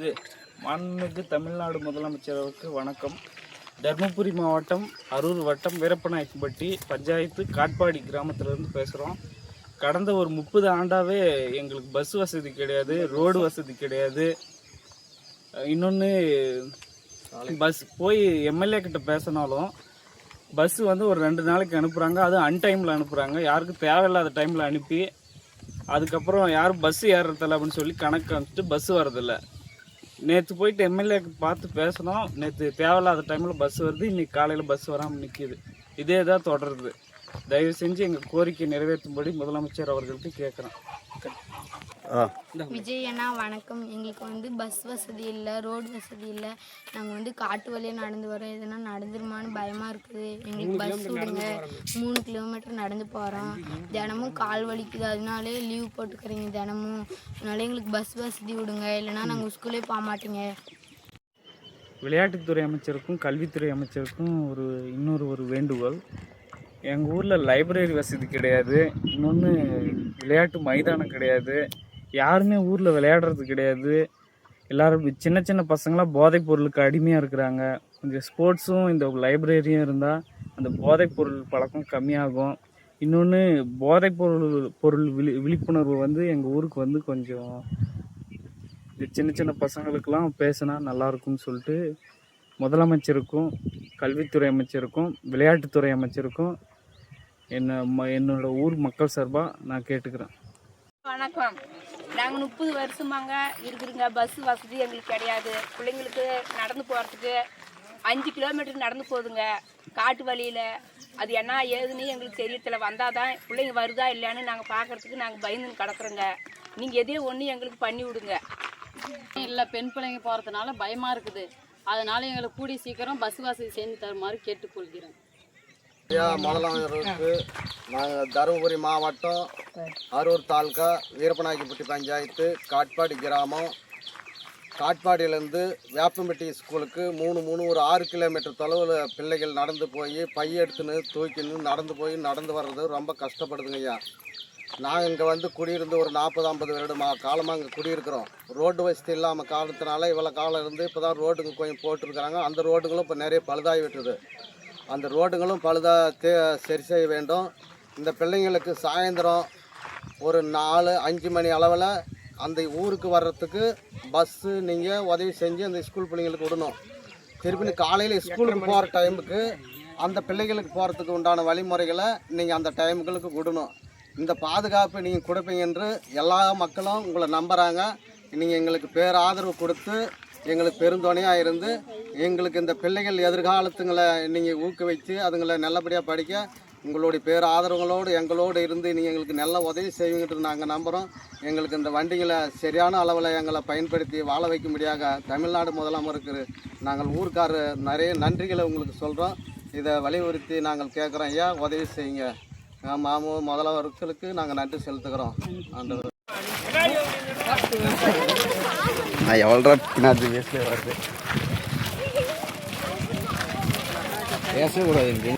இது மாண்புமிகு தமிழ்நாடு முதலமைச்சருக்கு வணக்கம். தருமபுரி மாவட்டம் அரூர் வட்டம் வீரப்பநாயக்கன்பட்டி பஞ்சாயத்து காட்பாடி கிராமத்திலேருந்து பேசுகிறோம். கடந்த ஒரு 30 ஆண்டாகவே எங்களுக்கு பஸ் வசதி கிடையாது, ரோடு வசதி கிடையாது. இன்னொன்று, பஸ் போய் எம்எல்ஏ கிட்ட பேசினாலும் பஸ்ஸு வந்து ஒரு 2 நாளைக்கு அனுப்புகிறாங்க, அதுவும் அன்டைமில் அனுப்புகிறாங்க. யாருக்கும் தேவையில்லாத டைமில் அனுப்பி அதுக்கப்புறம் யாரும் பஸ்ஸு ஏறுறதில்ல அப்படின்னு சொல்லி கணக்கு காமிச்சிட்டு பஸ்ஸு வரதில்லை. நேற்று போயிட்டு எம்எல்ஏக்கு பார்த்து பேசணும், நேற்று தேவையில்லாத டைமில் பஸ் வருது, இன்றைக்கி காலையில் பஸ் வராமல் நிற்கிது. இதே தான் தொடருது. தயவு செஞ்சு எங்கள் கோரிக்கை நிறைவேற்றும்படி முதலமைச்சர் அவர்களுக்கு கேட்குறேன். விஜய் அண்ணா வணக்கம். எங்களுக்கு வந்து பஸ் வசதி இல்லை, ரோடு வசதி இல்லை. நாங்கள் வந்து காட்டு வழியாக நடந்து வரோம். எதுனா நடந்துருமான்னு பயமாக இருக்குது. எங்களுக்கு பஸ் விடுங்க. 3 கிலோமீட்டர் நடந்து போகிறோம். தினமும் கால் வலிக்குது, அதனாலே லீவ் போட்டுக்கிறீங்க தினமும். அதனால எங்களுக்கு பஸ் வசதி விடுங்க, இல்லைனா நாங்கள் ஸ்கூலே போக மாட்டேங்க. விளையாட்டுத்துறை அமைச்சருக்கும் கல்வித்துறை அமைச்சருக்கும் இன்னொரு வேண்டுகோள். எங்கள் ஊரில் லைப்ரரி வசதி கிடையாது. இன்னொன்று, விளையாட்டு மைதானம் கிடையாது. யாருமே ஊரில் விளையாடுறது கிடையாது. எல்லோரும் சின்ன சின்ன பசங்களாம் போதைப் பொருளுக்கு அடிமையாக இருக்கிறாங்க. கொஞ்சம் ஸ்போர்ட்ஸும் இந்த லைப்ரரியும் இருந்தால் அந்த போதைப் பொருள் பழக்கம் கம்மியாகும். இன்னொன்று, போதைப் பொருள் விழிப்புணர்வு வந்து எங்கள் ஊருக்கு வந்து கொஞ்சம் சின்ன சின்ன பசங்களுக்கெல்லாம் பேசினா நல்லாயிருக்கும்னு சொல்லிட்டு முதலமைச்சருக்கும் கல்வித்துறை அமைச்சருக்கும் விளையாட்டுத்துறை அமைச்சருக்கும் என்னோட ஊர் மக்கள் சார்பாக நான் கேட்டுக்கிறேன். வணக்கம். நாங்கள் 30 வருஷமாங்க இருக்குதுங்க. பஸ் வசதி எங்களுக்கு கிடையாது. பிள்ளைங்களுக்கு நடந்து போகிறதுக்கு 5 கிலோமீட்டர் நடந்து போகுதுங்க காட்டு வழியில். அது என்ன ஏதுன்னு எங்களுக்கு தெரியல. வந்தால் தான் பிள்ளைங்க வருதா இல்லையான்னு நாங்கள் பார்க்குறதுக்கு நாங்கள் பயந்துன்னு கிடக்குறோங்க. நீங்கள் எதையோ ஒன்று எங்களுக்கு பண்ணி விடுங்க. இல்லை, பெண் பிள்ளைங்க போகிறதுனால பயமாக இருக்குது. அதனால் எங்களுக்கு கூடி சீக்கிரம் பஸ் வசதி செஞ்சு தருமாறு கேட்டுக்கொள்கிறேன். முதலமைச்சருக்கு நாங்கள் தருமபுரி மாவட்டம் அரூர் தாலுக்கா வீரப்பநாயக்கன்பட்டி பஞ்சாயத்து காட்பாடி கிராமம். காட்பாடியிலேருந்து வேப்பம்பட்டி ஸ்கூலுக்கு 3 ஒரு 6 கிலோமீட்டர் தொலைவில் பிள்ளைகள் நடந்து போய் பைய எடுத்துன்னு தூக்கின்னு நடந்து வர்றது ரொம்ப கஷ்டப்படுதுங்க ஐயா. நாங்கள் இங்கே வந்து குடியிருந்து ஒரு 40-50 வருடம் காலமாக இங்கே குடியிருக்கிறோம். ரோடு வசதி இல்லாமல் காலத்தினால இவ்வளோ காலம் இருந்து இப்போ தான் ரோடுங்க கொஞ்சம் போட்டிருக்கிறாங்க. அந்த ரோடுகளும் இப்போ நிறைய பழுதாகி விட்டுருது. அந்த ரோடுகளும் சரி செய்ய வேண்டும். இந்த பிள்ளைங்களுக்கு சாயந்தரம் ஒரு 4-5 மணி அளவில் அந்த ஊருக்கு வர்றதுக்கு பஸ்ஸு நீங்கள் உதவி செஞ்சு அந்த ஸ்கூல் பிள்ளைங்களுக்கு விடணும். திருப்பி காலையில் ஸ்கூலுக்கு போகிற டைமுக்கு அந்த பிள்ளைங்களுக்கு போகிறதுக்கு உண்டான வழிமுறைகளை நீங்கள் அந்த டைமுகளுக்கு விடணும். இந்த பாதுகாப்பு நீங்கள் கொடுப்பீங்க என்று எல்லா மக்களும் உங்களை நம்புகிறாங்க. நீங்கள் எங்களுக்கு பேராதரவு கொடுத்து எங்களுக்கு பெருந்துணையாக இருந்து எங்களுக்கு இந்த பிள்ளைகள் எதிர்காலத்துங்களை நீங்கள் ஊக்குவித்து அதுங்களை நல்லபடியாக படிக்க உங்களுடைய பேராதரவுகளோடு எங்களோடு இருந்து நீங்கள் எங்களுக்கு நல்ல உதவி செய்வீங்கன்னு நாங்கள் நம்புகிறோம். எங்களுக்கு இந்த வண்டிகளை சரியான அளவில் எங்களை பயன்படுத்தி வாழ வைக்கும்படியாக தமிழ்நாடு முதலமைச்சருக்கு நாங்கள் ஊருக்காரர் நிறைய நன்றிகளை உங்களுக்கு சொல்கிறோம். இதை வலியுறுத்தி நாங்கள் கேட்குறோம். ஐயா, உதவி செய்யுங்க. முதலமைச்சருக்கு நாங்கள் நன்றி செலுத்துகிறோம். எவ்வளோ பின்னாடி பேசக்கூடாது.